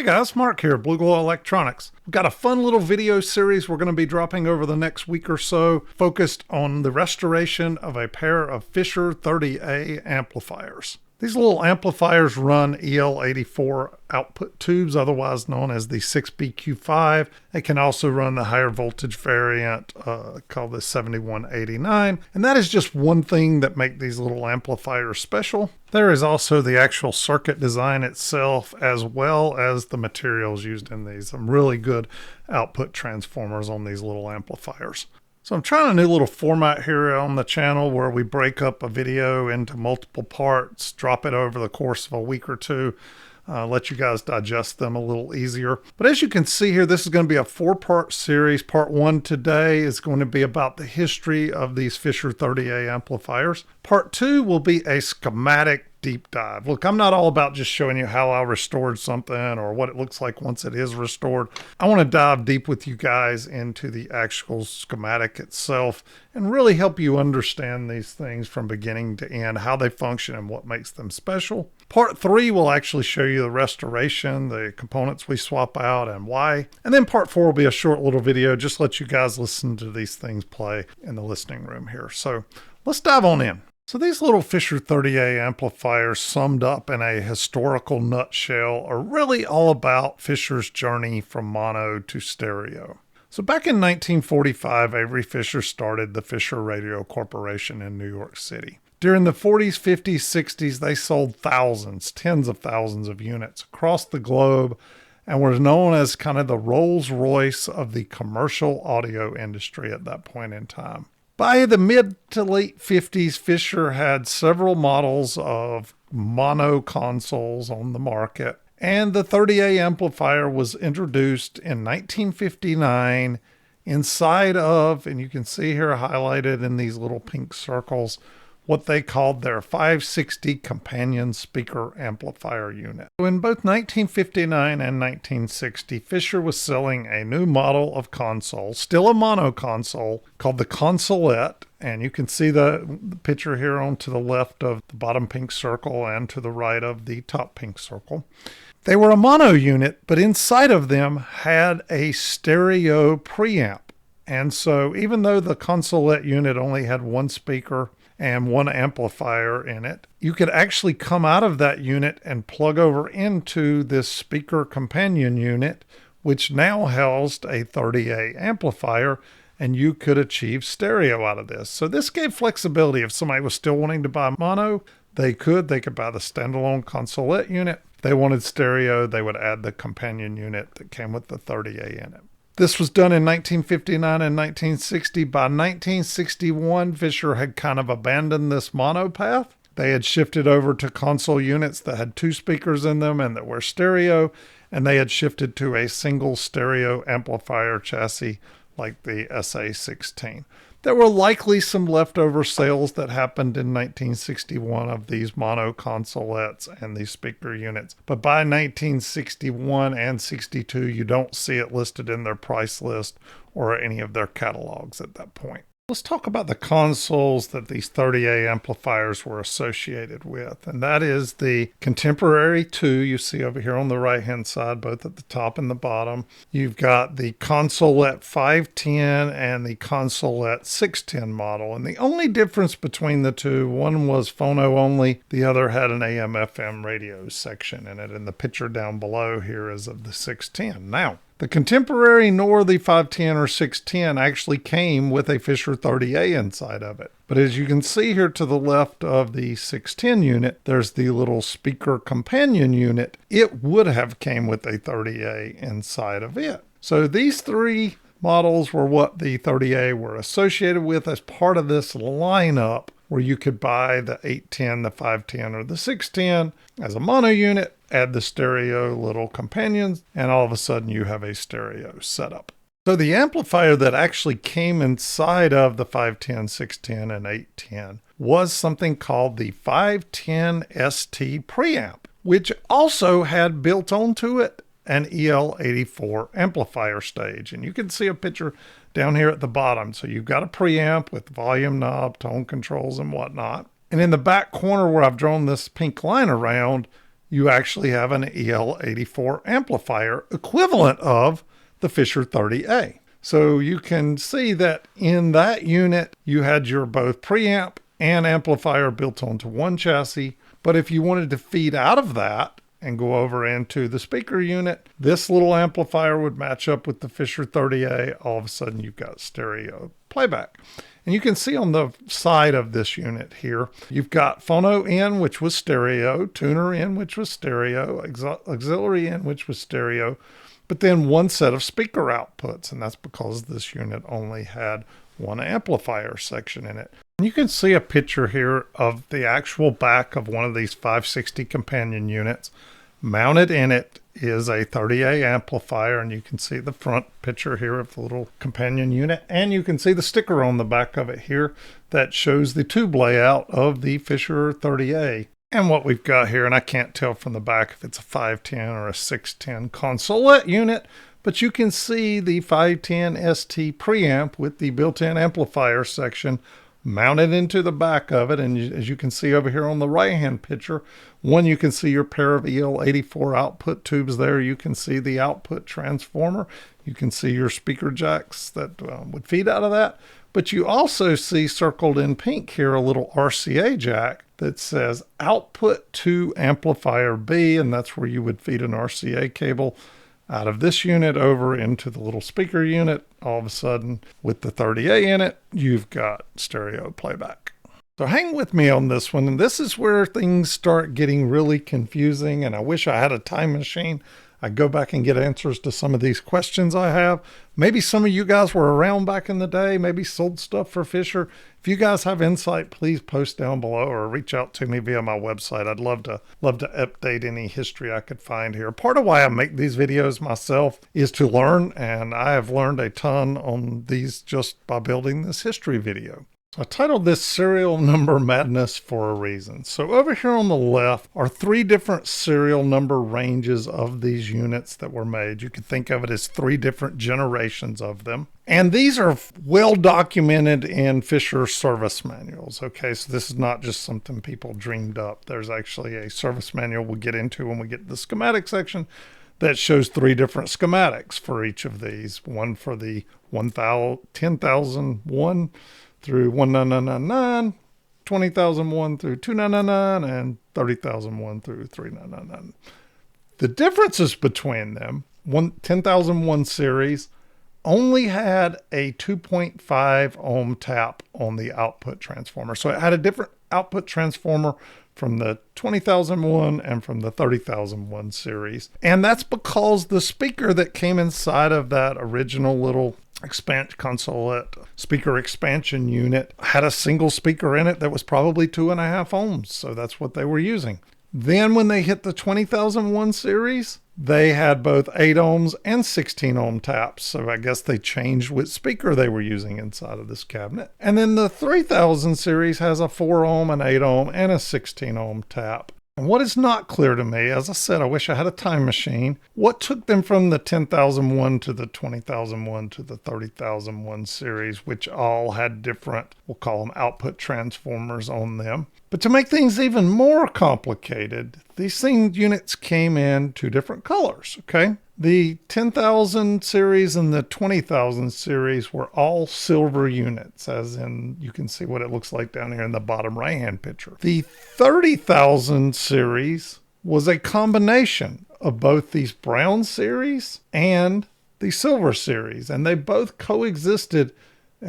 guys, Mark here, Blue Glow Electronics. We've got a fun little video series we're going to be dropping over the next week or so, focused on the restoration of a pair of Fisher 30A amplifiers. These little amplifiers run EL84 output tubes, otherwise known as the 6BQ5. They can also run the higher voltage variant called the 7189. And that is just one thing that makes these little amplifiers special. There is also the actual circuit design itself, as well as the materials used in these. Some really good output transformers on these little amplifiers. So I'm trying a new little format here on the channel where we break up a video into multiple parts, drop it over the course of a week or two, let you guys digest them a little easier. But as you can see here, this is going to be a 4-part series. Part 1 today is going to be about the history of these Fisher 30A amplifiers. Part 2 will be a schematic deep dive. Look, I'm not all about just showing you how I restored something or what it looks like once it is restored. I want to dive deep with you guys into the actual schematic itself and really help you understand these things from beginning to end, how they function and what makes them special. Part 3 will actually show you the restoration, the components we swap out and why. And then part 4 will be a short little video, just let you guys listen to these things play in the listening room here. So let's dive on in. So these little Fisher 30A amplifiers, summed up in a historical nutshell, are really all about Fisher's journey from mono to stereo. So back in 1945, Avery Fisher started the Fisher Radio Corporation in New York City. During the 40s, 50s, 60s, they sold thousands, tens of thousands of units across the globe and were known as kind of the Rolls-Royce of the commercial audio industry at that point in time. By the mid to late 50s, Fisher had several models of mono consoles on the market, and the 30A amplifier was introduced in 1959 inside of, and you can see here highlighted in these little pink circles, what they called their 560 companion speaker amplifier unit. In both 1959 and 1960, Fisher was selling a new model of console, still a mono console, called the Consolette. And you can see the picture here on to the left of the bottom pink circle and to the right of the top pink circle. They were a mono unit, but inside of them had a stereo preamp. And so even though the Consolette unit only had one speaker and one amplifier in it, you could actually come out of that unit and plug over into this speaker companion unit, which now housed a 30A amplifier, and you could achieve stereo out of this. So this gave flexibility. If somebody was still wanting to buy mono, they could buy the standalone Consolette unit. If they wanted stereo, they would add the companion unit that came with the 30A in it. This was done in 1959 and 1960. By 1961, Fisher had kind of abandoned this mono path. They had shifted over to console units that had 2 speakers in them and that were stereo, and they had shifted to a single stereo amplifier chassis like the SA16. There were likely some leftover sales that happened in 1961 of these mono consolettes and these speaker units. But by 1961 and 62, you don't see it listed in their price list or any of their catalogs at that point. Let's talk about the consoles that these 30A amplifiers were associated with. And that is the Contemporary 2 you see over here on the right-hand side, both at the top and the bottom. You've got the Consolette 510 and the Consolette 610 model. And the only difference between the two, one was phono only, the other had an AM/FM radio section in it. And the picture down below here is of the 610. Now, the Contemporary nor the 510 or 610 actually came with a Fisher 30A inside of it. But as you can see here to the left of the 610 unit, there's the little speaker companion unit. It would have came with a 30A inside of it. So these 3 models were what the 30A were associated with as part of this lineup, where you could buy the 810, the 510, or the 610 as a mono unit, add the stereo little companions, and all of a sudden you have a stereo setup. So the amplifier that actually came inside of the 510, 610, and 810 was something called the 510 ST preamp, which also had built onto it an EL84 amplifier stage. And you can see a picture down here at the bottom. So you've got a preamp with volume knob, tone controls, and whatnot. And in the back corner where I've drawn this pink line around, you actually have an EL84 amplifier equivalent of the Fisher 30A. So you can see that in that unit, you had your both preamp and amplifier built onto one chassis. But if you wanted to feed out of that and go over into the speaker unit, this little amplifier would match up with the Fisher 30A. All of a sudden, you've got stereo playback. And you can see on the side of this unit here, you've got phono in, which was stereo, tuner in, which was stereo, auxiliary in, which was stereo, but then one set of speaker outputs. And that's because this unit only had one amplifier section in it. And you can see a picture here of the actual back of one of these 560 companion units. Mounted in it is a 30A amplifier, and you can see the front picture here of the little companion unit, and you can see the sticker on the back of it here that shows the tube layout of the Fisher 30A. And what we've got here, and I can't tell from the back if it's a 510 or a 610 consolette unit, but you can see the 510 ST preamp with the built-in amplifier section mounted into the back of it. And as you can see over here on the right-hand picture, one, you can see your pair of EL84 output tubes there. You can see the output transformer. You can see your speaker jacks that would feed out of that. But you also see circled in pink here a little RCA jack that says output to amplifier B, and that's where you would feed an RCA cable out of this unit over into the little speaker unit. All of a sudden, with the 30A in it, you've got stereo playback. So hang with me on this one, and this is where things start getting really confusing, and I wish I had a time machine. I'd go back and get answers to some of these questions I have. Maybe some of you guys were around back in the day, maybe sold stuff for Fisher. If you guys have insight, please post down below or reach out to me via my website. I'd love to update any history I could find here. Part of why I make these videos myself is to learn, and I have learned a ton on these just by building this history video. So I titled this Serial Number Madness for a reason. So over here on the left are 3 different serial number ranges of these units that were made. You can think of it as 3 different generations of them. And these are well documented in Fisher service manuals. Okay, so this is not just something people dreamed up. There's actually a service manual we'll get into when we get to the schematic section that shows 3 different schematics for each of these. One for the 10,001 through 1999, 20,001 through 2999, and 30,001 through 3999. The differences between them, 10,001 series only had a 2.5 ohm tap on the output transformer. So it had a different output transformer from the 20,001 and from the 30,001 series. And that's because the speaker that came inside of that original little consolette speaker expansion unit had a single speaker in it that was probably 2.5 ohms. So that's what they were using. Then when they hit the 20,001 series, they had both 8 ohms and 16 ohm taps. So I guess they changed which speaker they were using inside of this cabinet. And then the 3000 series has a 4 ohm, an 8 ohm, and a 16 ohm tap. And what is not clear to me, as I said, I wish I had a time machine, what took them from the 10,001 to the 20,001 to the 30,001 series, which all had different, we'll call them output transformers on them. But to make things even more complicated, these units came in 2 different colors, okay? The 10,000 series and the 20,000 series were all silver units, as in you can see what it looks like down here in the bottom right-hand picture. The 30,000 series was a combination of both these brown series and the silver series, and they both coexisted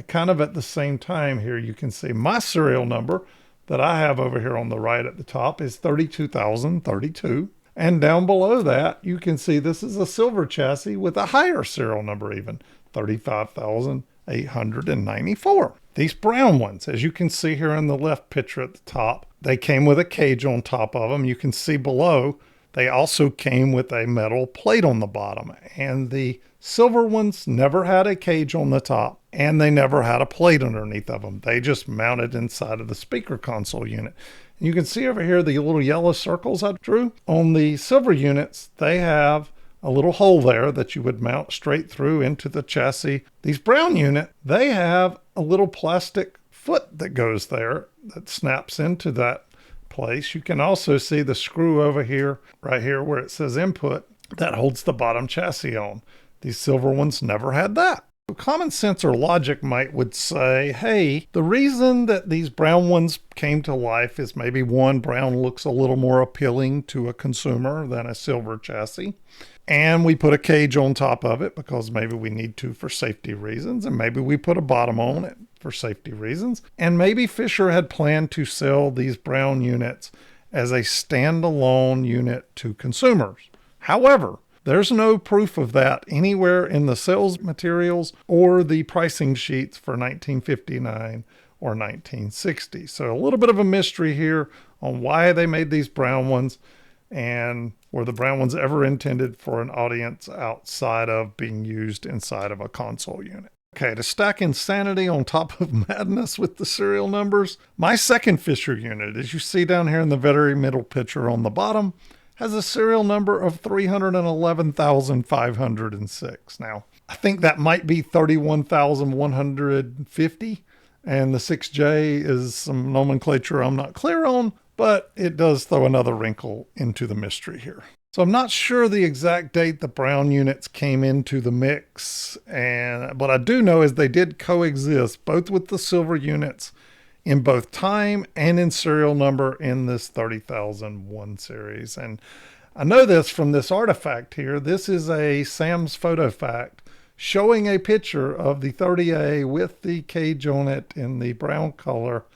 kind of at the same time here. You can see my serial number that I have over here on the right at the top is 32,032. And down below that, you can see this is a silver chassis with a higher serial number even, 35,894. These brown ones, as you can see here in the left picture at the top, they came with a cage on top of them. You can see below, they also came with a metal plate on the bottom. And the silver ones never had a cage on the top, and they never had a plate underneath of them. They just mounted inside of the speaker console unit. You can see over here the little yellow circles I drew. On the silver units, they have a little hole there that you would mount straight through into the chassis. These brown unit, they have a little plastic foot that goes there that snaps into that place. You can also see the screw over here, right here where it says input, that holds the bottom chassis on. These silver ones never had that. Common sense or logic would say, hey, the reason that these brown ones came to life is maybe one, brown looks a little more appealing to a consumer than a silver chassis. And we put a cage on top of it because maybe we need to for safety reasons. And maybe we put a bottom on it for safety reasons. And maybe Fisher had planned to sell these brown units as a standalone unit to consumers. However, there's no proof of that anywhere in the sales materials or the pricing sheets for 1959 or 1960. So a little bit of a mystery here on why they made these brown ones, and were the brown ones ever intended for an audience outside of being used inside of a console unit. Okay, to stack insanity on top of madness with the serial numbers, my second Fisher unit, as you see down here in the very middle picture on the bottom, has a serial number of 311,506. Now, I think that might be 31,150, and the 6J is some nomenclature I'm not clear on, but it does throw another wrinkle into the mystery here. So I'm not sure the exact date the brown units came into the mix, and what I do know is they did coexist both with the silver units in both time and in serial number in this 30,001 series. And I know this from this artifact here. This is a Sam's Photo Fact showing a picture of the 30A with the cage on it in the brown color.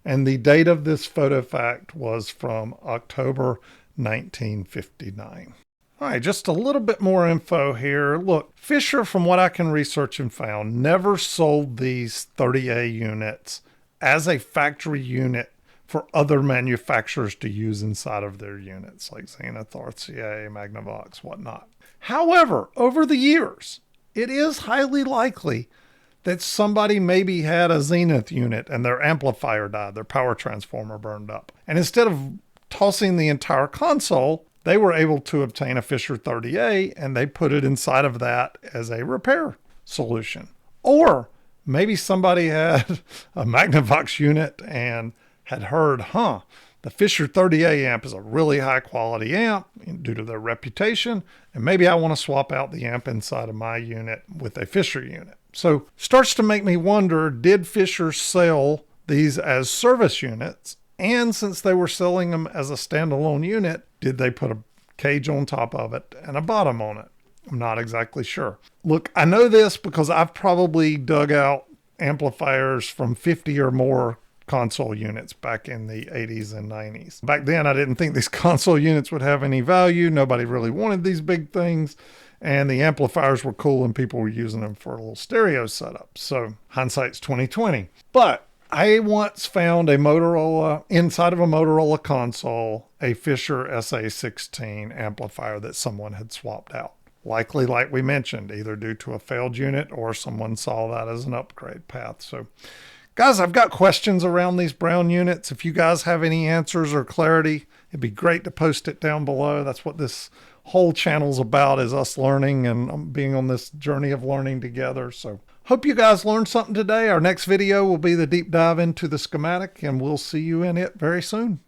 And the date of this photo fact was from October 1959. All right, just a little bit more info here. Look, Fisher, from what I can research and found, never sold these 30A units as a factory unit for other manufacturers to use inside of their units, like Zenith, RCA, Magnavox, whatnot. However, over the years, it is highly likely that somebody maybe had a Zenith unit and their amplifier died, their power transformer burned up. And instead of tossing the entire console, they were able to obtain a Fisher 30A and they put it inside of that as a repair solution. Or maybe somebody had a Magnavox unit and had heard, the Fisher 30A amp is a really high quality amp due to their reputation, and maybe I want to swap out the amp inside of my unit with a Fisher unit. So starts to make me wonder, did Fisher sell these as service units? And since they were selling them as a standalone unit, did they put a cage on top of it and a bottom on it? I'm not exactly sure. Look, I know this because I've probably dug out amplifiers from 50 or more console units back in the 80s and 90s. Back then, I didn't think these console units would have any value. Nobody really wanted these big things. And the amplifiers were cool and people were using them for a little stereo setup. So hindsight's 2020. But I once found a Motorola, inside of a Motorola console, a Fisher SA16 amplifier that someone had swapped out. Likely, like we mentioned, either due to a failed unit or someone saw that as an upgrade path. So guys, I've got questions around these brown units. If you guys have any answers or clarity, it'd be great to post it down below. That's what this whole channel's about, is us learning and being on this journey of learning together. So hope you guys learned something today. Our next video will be the deep dive into the schematic, and we'll see you in it very soon.